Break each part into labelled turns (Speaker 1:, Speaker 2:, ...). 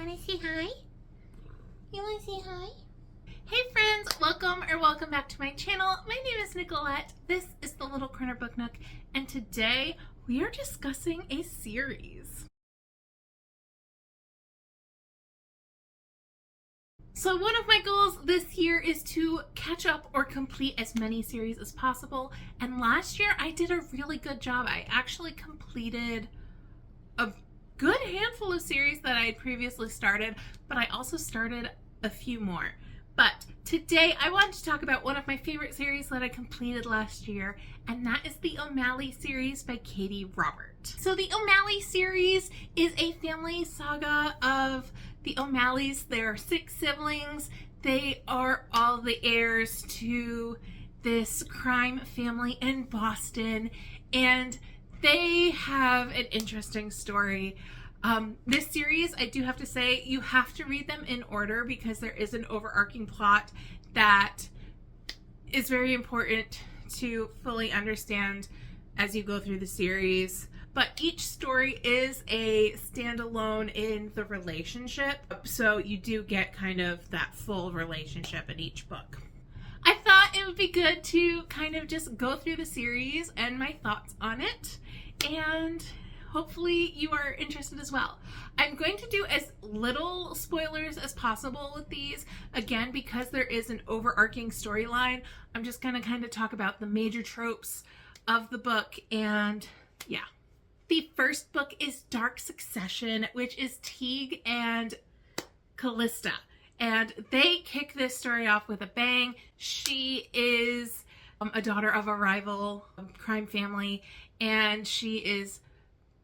Speaker 1: want to say hi? You want to say hi?
Speaker 2: Hey friends, welcome back to my channel. My name is Nicolette. This is the Little Corner Book Nook, and today we are discussing a series. So one of my goals this year is to catch up or complete as many series as possible, and last year I did a really good job. I actually completed a good handful of series that I had previously started, but I also started a few more. But today I wanted to talk about one of my favorite series that I completed last year, and that is the OMalleys series by Katie Robert. So the OMalleys series is a family saga of the OMalleys. There are 6 siblings. They are all the heirs to this crime family in Boston, and they have an interesting story. This series, I do have to say, you have to read them in order because there is an overarching plot that is very important to fully understand as you go through the series. But each story is a standalone in the relationship, so you do get kind of that full relationship in each book. I thought it would be good to kind of just go through the series and my thoughts on it, and hopefully you are interested as well. I'm going to do as little spoilers as possible with these, again, because there is an overarching storyline. I'm just going to kind of talk about the major tropes of the book, and yeah. The first book is Dark Succession, which is Teague and Callista. And they kick this story off with a bang. She is a daughter of a rival crime family, and she is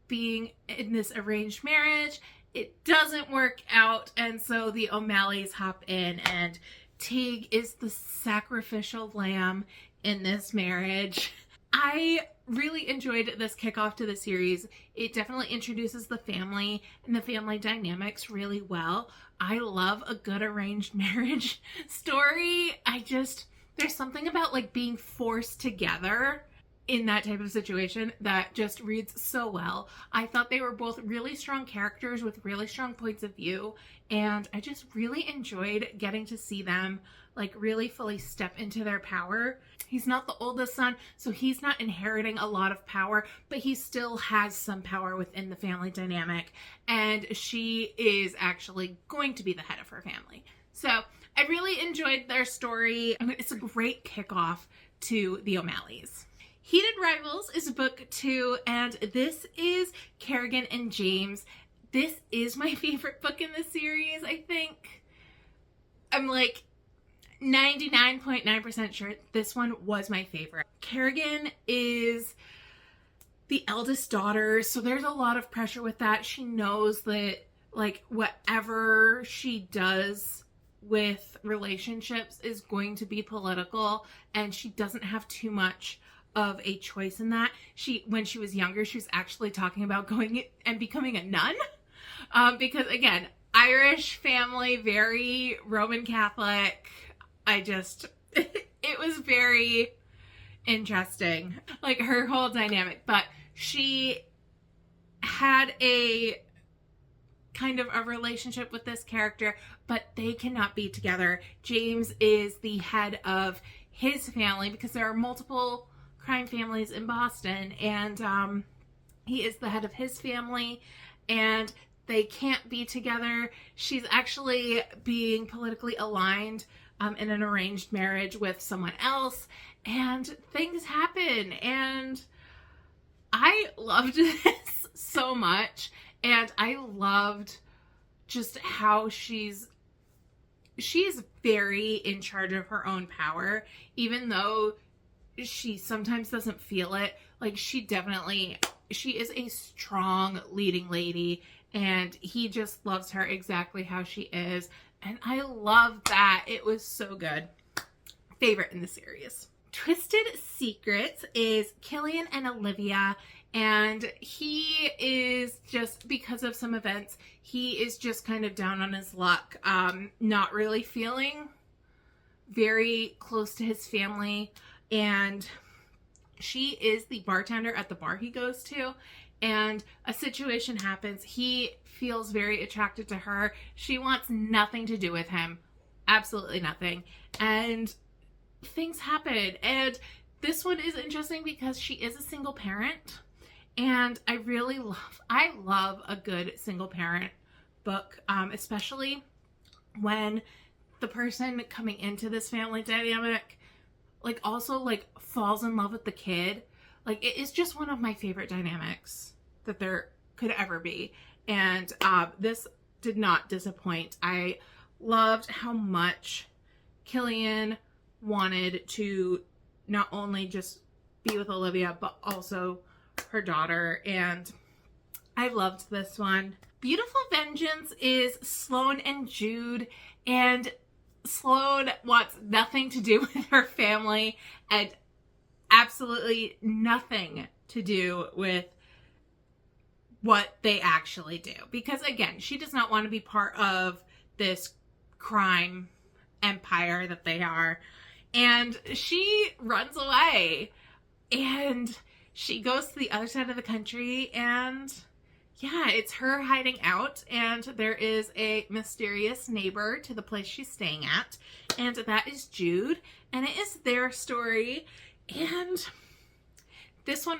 Speaker 2: being in this arranged marriage. It doesn't work out, and so the OMalleys hop in, and Teague is the sacrificial lamb in this marriage. I really enjoyed this kickoff to the series. It definitely introduces the family and the family dynamics really well. I love a good arranged marriage story. There's something about like being forced together in that type of situation that just reads so well. I thought they were both really strong characters with really strong points of view, and I just really enjoyed getting to see them like really fully step into their power. He's not the oldest son, so he's not inheriting a lot of power, but he still has some power within the family dynamic, and she is actually going to be the head of her family. So I really enjoyed their story. It's a great kickoff to the OMalleys. Heated Rivals is book 2, and this is Kerrigan and James. This is my favorite book in the series, I think. I'm like 99.9% sure this one was my favorite. Kerrigan is the eldest daughter, so there's a lot of pressure with that. She knows that like whatever she does with relationships is going to be political, and she doesn't have too much of a choice in that. When she was younger, she was actually talking about going and becoming a nun, because again, Irish family, very Roman Catholic. It was very interesting, like her whole dynamic. But she had a kind of a relationship with this character, but they cannot be together. James is the head of his family because there are multiple crime families in Boston, and he is the head of his family, and they can't be together. She's actually being politically aligned in an arranged marriage with someone else, and things happen, and I loved this so much, and I loved just how she's very in charge of her own power, even though she sometimes doesn't feel it. Like she is a strong leading lady, and he just loves her exactly how she is, and I love that. It was so good. Favorite in the series. Twisted Secrets is Killian and Olivia, and he is just, because of some events, he is just kind of down on his luck, not really feeling very close to his family, and she is the bartender at the bar he goes to, and a situation happens. He feels very attracted to her. She wants nothing to do with him. Absolutely nothing. And things happen. And this one is interesting because she is a single parent. And I love a good single parent book, especially when the person coming into this family dynamic like also like falls in love with the kid. Like, it is just one of my favorite dynamics that there could ever be. And this did not disappoint. I loved how much Killian wanted to not only just be with Olivia, but also her daughter. And I loved this one. Beautiful Vengeance is Sloane and Jude, and Sloane wants nothing to do with her family and absolutely nothing to do with what they actually do. Because again, she does not want to be part of this crime empire that they are. And she runs away. And she goes to the other side of the country, and yeah, it's her hiding out, and there is a mysterious neighbor to the place she's staying at, and that is Jude, and it is their story. And this one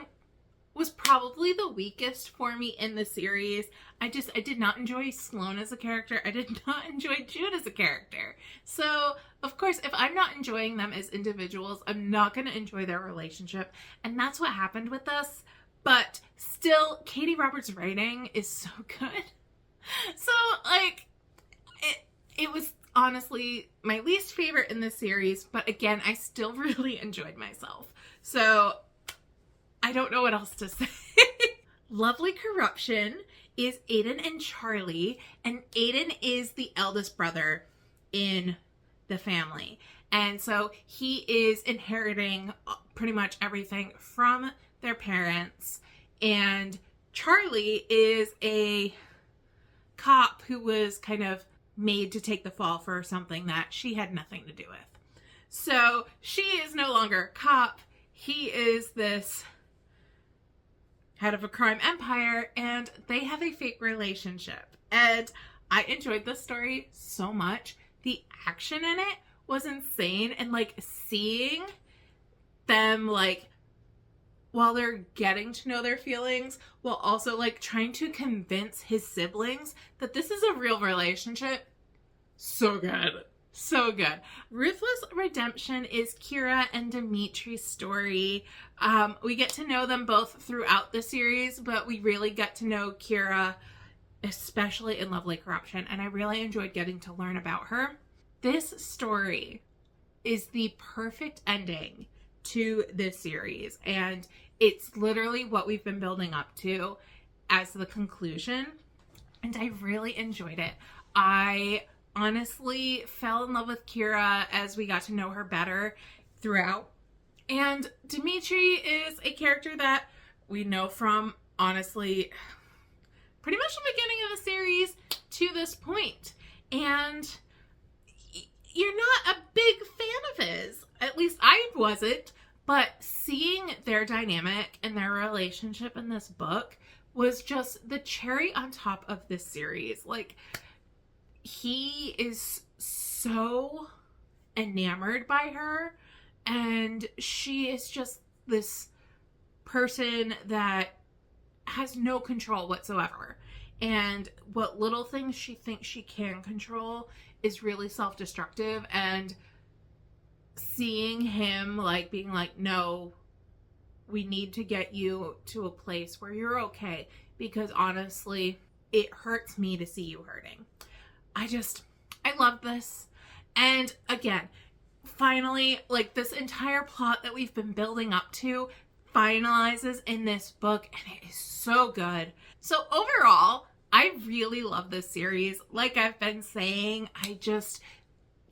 Speaker 2: was probably the weakest for me in the series. I did not enjoy Sloane as a character. I did not enjoy Jude as a character. So, of course, if I'm not enjoying them as individuals, I'm not going to enjoy their relationship. And that's what happened with us. But still, Katie Roberts' writing is so good. So, like, it was honestly my least favorite in this series. But again, I still really enjoyed myself. So, I don't know what else to say. Lovely Corruption is Aiden and Charlie, and Aiden is the eldest brother in the family. And so he is inheriting pretty much everything from their parents. And Charlie is a cop who was kind of made to take the fall for something that she had nothing to do with. So she is no longer a cop. He is this head of a crime empire, and they have a fake relationship. And I enjoyed this story so much. The action in it was insane, and like seeing them like while they're getting to know their feelings, while also like trying to convince his siblings that this is a real relationship. So good. So good. Ruthless Redemption is Kira and Dimitri's story. We get to know them both throughout the series, but we really get to know Kira, especially in Lovely Corruption, and I really enjoyed getting to learn about her. This story is the perfect ending to this series, and it's literally what we've been building up to as the conclusion, and I really enjoyed it. I honestly fell in love with Kira as we got to know her better throughout. And Dimitri is a character that we know from, honestly, pretty much the beginning of the series to this point. And you're not a big fan of his. At least I wasn't. But seeing their dynamic and their relationship in this book was just the cherry on top of this series. Like, he is so enamored by her, and she is just this person that has no control whatsoever. And what little things she thinks she can control is really self-destructive. And seeing him like being like, no, we need to get you to a place where you're okay, because honestly, it hurts me to see you hurting. I love this. And again, finally, like, this entire plot that we've been building up to finalizes in this book, and it is so good. So overall, I really love this series. Like I've been saying,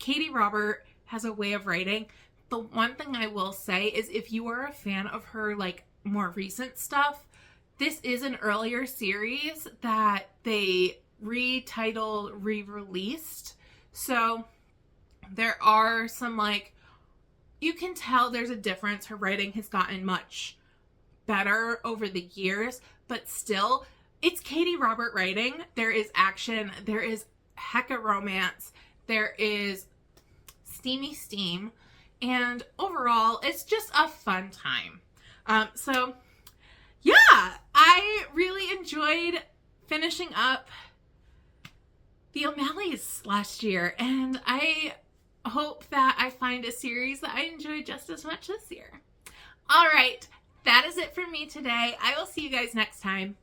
Speaker 2: Katie Robert has a way of writing. The one thing I will say is, if you are a fan of her, like, more recent stuff, this is an earlier series that they retitled, re-released. So there are some, like, you can tell there's a difference. Her writing has gotten much better over the years, but still, it's Katie Robert writing. There is action. There is hecka romance. There is steamy steam. And overall, it's just a fun time. So, yeah, I really enjoyed finishing up the OMalleys last year. And I hope that I find a series that I enjoy just as much this year. All right, that is it for me today. I will see you guys next time.